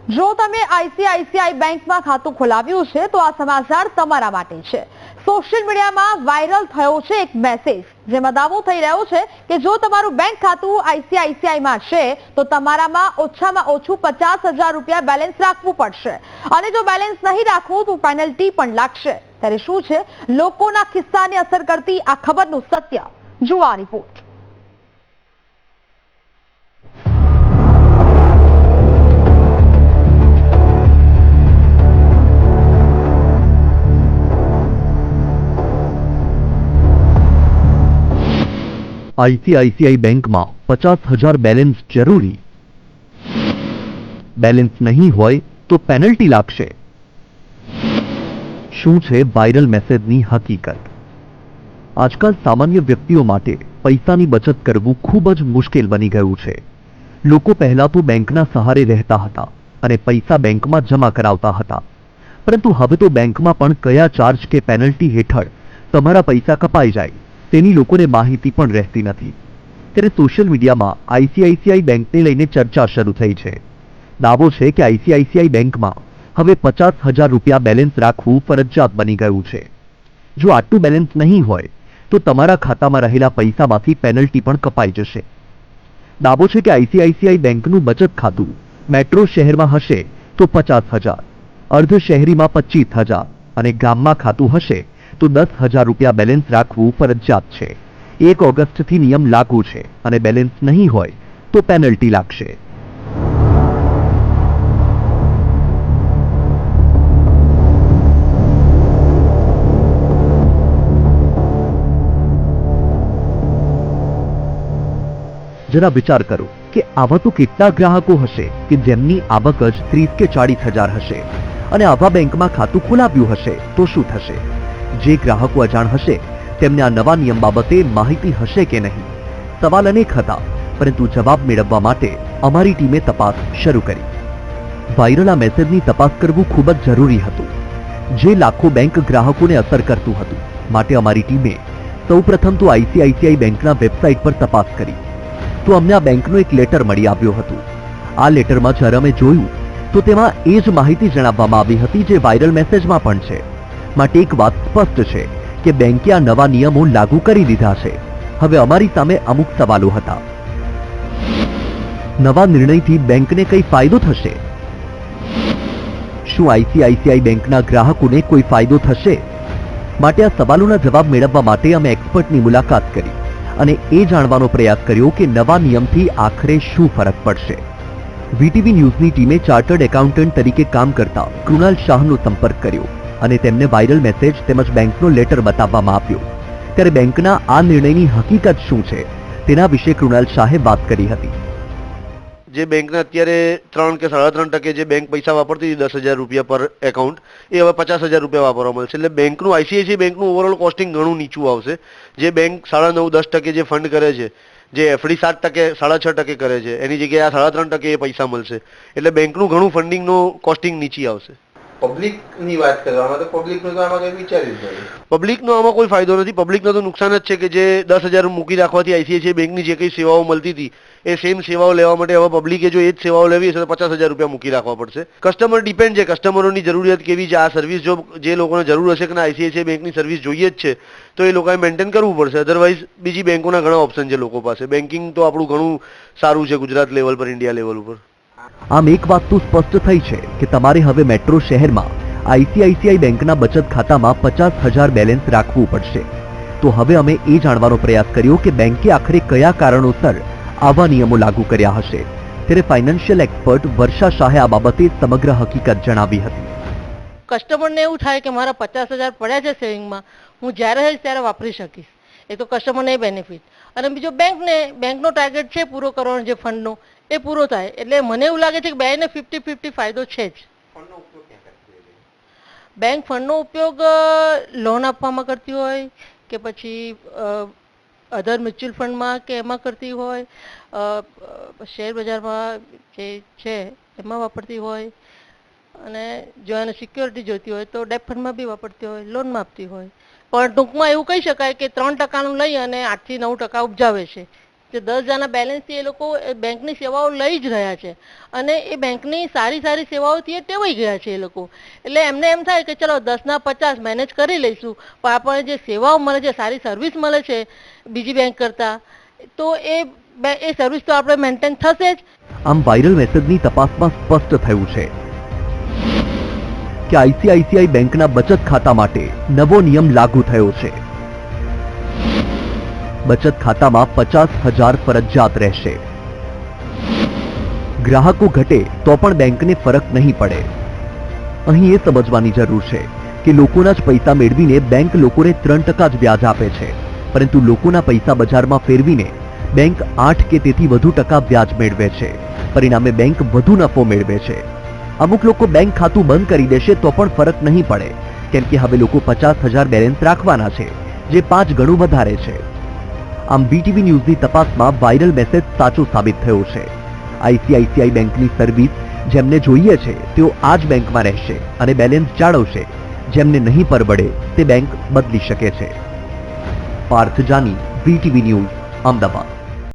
જો તમે આઈસીઆઈસીઆઈ બેંકમાં ખાતું ખોલાવ્યું છે તો આ સમાચાર તમારા માટે છે। સોશિયલ મીડિયામાં વાયરલ થયો છે એક મેસેજ, જેમાં દાવો થઈ રહ્યો છે કે જો તમારું બેંક ખાતું આઈસીઆઈસીઆઈમાં છે તો તમારામાં ઓછામાં ઓછું 50,000 રૂપિયા બેલેન્સ રાખવું પડશે અને જો બેલેન્સ નહીં રાખવું તો પેનલ્ટી પણ લાગશે। ત્યારે શું છે લોકોના કિસ્સાને અસર કરતી આ ખબરનું સત્ય? જુઓ આ રિપોર્ટ। आईसीआईसीआई बैंक में 50,000 बैलेंस जरूरी, बैलेंस नहीं होय तो पेनल्टी लागशे। શું છે વાયરલ મેસેજની હકીકત? આજકાલ સામાન્ય વ્યક્તિઓ માટે પૈસાની બચત કરવું ખૂબ જ મુશ્કેલ બની ગયું છે। લોકો પહેલા તો બેંકના સહારે રહેતા હતા અને પૈસા બેંકમાં જમા કરાવતા હતા, પરંતુ હવે તો બેંકમાં પણ કયા ચાર્જ કે પેનલ્ટી હેઠળ તમારા પૈસા કપાઈ જાય તેની લોકોને માહિતી પણ રહેતી નથી। ત્યારે સોશિયલ મીડિયામાં આઈસીઆઈસીઆઈ બેંકને લઈને ચર્ચા શરૂ થઈ છે। દાવો છે કે આઈસીઆઈસીઆઈ બેંકમાં હવે 50,000 રૂપિયા બેલેન્સ રાખવું ફરજિયાત બની ગયું છે। જો આટલું બેલેન્સ નહીં હોય તો તમારા ખાતામાં રહેલા પૈસામાંથી પેનલ્ટી પણ કપાઈ જશે। દાવો છે કે આઈસીઆઈસીઆઈ બેંકનું બચત ખાતું મેટ્રો શહેરમાં હશે તો 50,000, અર્ધ શહેરીમાં 25,000 અને ગામમાં ખાતું હશે તો 10,000 રૂપિયા બેલેન્સ રાખવું ફરજિયાત છે। 1 ઓગસ્ટથી નિયમ લાગુ છે અને બેલેન્સ નહીં હોય તો પેનલ્ટી લાગશે। जरा विचार करो कि आवा तो કેટલા ગ્રાહકો હશે કે જેમની આવક જ 30 કે 40,000 હશે અને આવા બેંકમાં ખાતું ખોલાવ્યું હશે તો શું થશે? જે ગ્રાહકો અજાણ હશે તેમને આ નવા નિયમ બાબતે માહિતી હશે કે નહીં? સવાલ અનેક હતા, પરંતુ જવાબ મેળવવા માટે અમારી ટીમે તપાસ શરૂ કરી। વાયરલ આ મેસેજની તપાસ કરવું ખૂબ જ જરૂરી હતું, જે લાખો બેંક ગ્રાહકોને અસર કરતું હતું। માટે અમારી ટીમે સૌપ્રથમ તો આઈસીઆઈસીઆઈ બેંકના વેબસાઇટ પર તપાસ કરી તો અમને આ બેંકનો એક લેટર મળી આવ્યો હતો। આ લેટરમાં જ્યારે અમે જોયું તો તેમાં એ જ માહિતી જણાવવામાં આવી હતી જે વાયરલ મેસેજમાં પણ છે। માટે એક વાત સ્પષ્ટ છે કે બેંકે આ નવા નિયમો લાગુ કરી દીધા છે। હવે અમારી સામે અમુક સવાલો હતા। નવા નિર્ણયથી બેંકને કઈ ફાયદો થશે? શું આઈસીઆઈસીઆઈ બેંકના ગ્રાહકોને કોઈ ફાયદો થશે? માટે આ સવાલોના જવાબ મેળવવા માટે અમે એક્સપર્ટની મુલાકાત કરી અને એ જાણવાનો પ્રયાસ કર્યો કે નવા નિયમથી આખરે શું ફરક પડશે। વીટીવી ન્યૂઝની ટીમે ચાર્ટર્ડ એકાઉન્ટન્ટ તરીકે કામ કરતા કૃણાલ શાહનો સંપર્ક કર્યો અને તેમને વાયરલ મેસેજ તેમજ બેંકનો લેટર બતાવવામાં આવ્યો। ત્યારે બેંકના આ નિર્ણયની હકીકત શું છે તેના વિશે કૃણાલ શાહે વાત કરી હતી। જે બેંકના અત્યારે 3 કે 3.5% જે બેંક પૈસા વાપરતી હતી 10,000 રૂપિયા પર એકાઉન્ટ, એ હવે 50,000 રૂપિયા વાપરવા મળશે। એટલે બેંકનું આઈસીઆઈસીઆઈ બેંકનું ઓવરઓલ કોસ્ટિંગ ઘણું નીચું આવશે। જે બેંક 9.5-10% જે ફંડ કરે છે, જે એફડી 7%, 6.5% કરે છે, એની જગ્યાએ આ 3.5% એ પૈસા મળશે। એટલે બેંકનું ઘણું ફંડિંગનું કોસ્ટિંગ નીચી આવશે। પબ્લિકની વાત કરવામાં તો પબ્લિકનું તો આમાં કંઈ વિચાર્યું જ નથી। પબ્લિકનો આમાં કોઈ ફાયદો નથી। પબ્લિકનો તો નુકસાન જ છે કે જે 10,000 મૂકી રાખવાથી આઈસીઆઈસીઆઈ બેંકની જે કંઈ સેવાઓ મળતી હતી એ સેમ સેવાઓ લેવા માટે હવે પબ્લિકે જો એ જ સેવાઓ લેવી હશે તો 50,000 રૂપિયા મૂકી રાખવા પડશે। કસ્ટમર ડિપેન્ડ છે, કસ્ટમરોની જરૂરિયાત કેવી છે। આ સર્વિસ જો જે લોકોને જરૂર હશે કે આઈસીઆઈસીઆઈ બેંકની સર્વિસ જોઈએ જ છે તો એ લોકોએ મેન્ટેન કરવું પડશે। અધરવાઇઝ બીજી બેંકોના ઘણા ઓપ્શન છે લોકો પાસે। બેન્કિંગ તો આપણું ઘણું સારું છે ગુજરાત લેવલ પર, ઇન્ડિયા લેવલ ઉપર। આમ એક વાત તો સ્પષ્ટ થઈ છે કે તમારે હવે મેટ્રો શહેરમાં આઈસીઆઈસીઆઈ બેંકના બચત ખાતામાં 50,000 બેલેન્સ રાખવું પડશે। તો હવે અમે એ જાણવાનો પ્રયાસ કર્યો કે બેંકે આખરે કયા કારણોસર આવા નિયમો લાગુ કર્યા હશે। ત્યારે ફાઇનાન્શિયલ એક્સપર્ટ વર્ષા શાહે આ બાબતે સમગ્ર હકીકત જણાવી હતી। કસ્ટમરને એવું થાય કે મારા 50,000 પડ્યા છે સેવિંગમાં, હું જ્યારે હોય ત્યારે વાપરી શકીશ। એ તો કસ્ટમરને બેનિફિટ, અને બીજો બેંકનો ટાર્ગેટ છે પૂરો કરવાનો જે ફંડનો, એ પૂરો થાય। એટલે મને એવું લાગે છે કે બેને 50-50 ફાયદો છે જ। બેંક ફંડનો ઉપયોગ લોન આપવામાં કરતી હોય કે પછી અધર મ્યુચ્યુઅલ ફંડમાં કે એમાં કરતી હોય, શેર બજારમાં જે છે એમાં વાપરતી હોય, અને જો એને સિક્યોરિટી જોઈતી હોય તો ડેપ ફંડમાં બી વાપરતી હોય, લોનમાં આપતી હોય। પણ ટૂંકમાં એવું કહી શકાય કે 3%નું લઈ અને 8 થી 9% ઉપજાવે છે। જે 10,000ના બેલેન્સથી એ લોકો બેંકની સેવાઓ લઈ જ રહ્યા છે અને એ બેંકની સારી સારી સેવાઓથી એ ટેવાઈ ગયા છે એ લોકો. એટલે એમને એમ થાય કે ચલો 10ના 50 મેનેજ કરી લઈશું, પણ આપણને જે સેવાઓ મળે છે, સારી સર્વિસ મળે છે બીજી બેંક કરતાં, તો એ સર્વિસ તો આપણે મેન્ટેન થશે જ. આમ વાયરલ મેસેજની તપાસમાં સ્પષ્ટ થયું છે કે આઈસીઆઈસીઆઈ બેંકના બચત ખાતા માટે નવો નિયમ લાગુ થયો છે. બચત ખાતામાં 50,000 ફરજિયાત રહેશે. ગ્રાહકો ઘટે તો પણ બેંકને ફરક નહીં પડે. અહીં એ સમજવાની જરૂર છે કે લોકોના જ પૈસા મેળવીને બેંક લોકોને 3% જ વ્યાજ આપે છે, પરંતુ લોકોના પૈસા બજારમાં ફેરવીને બેંક 8 કે તેથી વધુ ટકા વ્યાજ મેળવે છે. પરિણામે બેંક વધુ નફો મેળવે છે. અમુક લોકો બેંક ખાતું બંધ કરી દેશે તો પણ ફરક નહીં પડે, કેમ કે હવે લોકો 50,000 બેલેન્સ રાખવાના છે, જે 5 ગણું વધારે છે. આમ BTV ન્યૂઝની તપાસમાં વાયરલ મેસેજ સાચો સાબિત થયો છે. આઈસીઆઈસીઆઈ બેંકની સર્વિસ જેમને જોઈએ છે તેઓ આ જ બેંકમાં રહેશે અને બેલેન્સ જાળવશે. જેમને નહીં પરવડે તે બેંક બદલી શકે છે. Parth Jani, BTV news, Ahmedabad.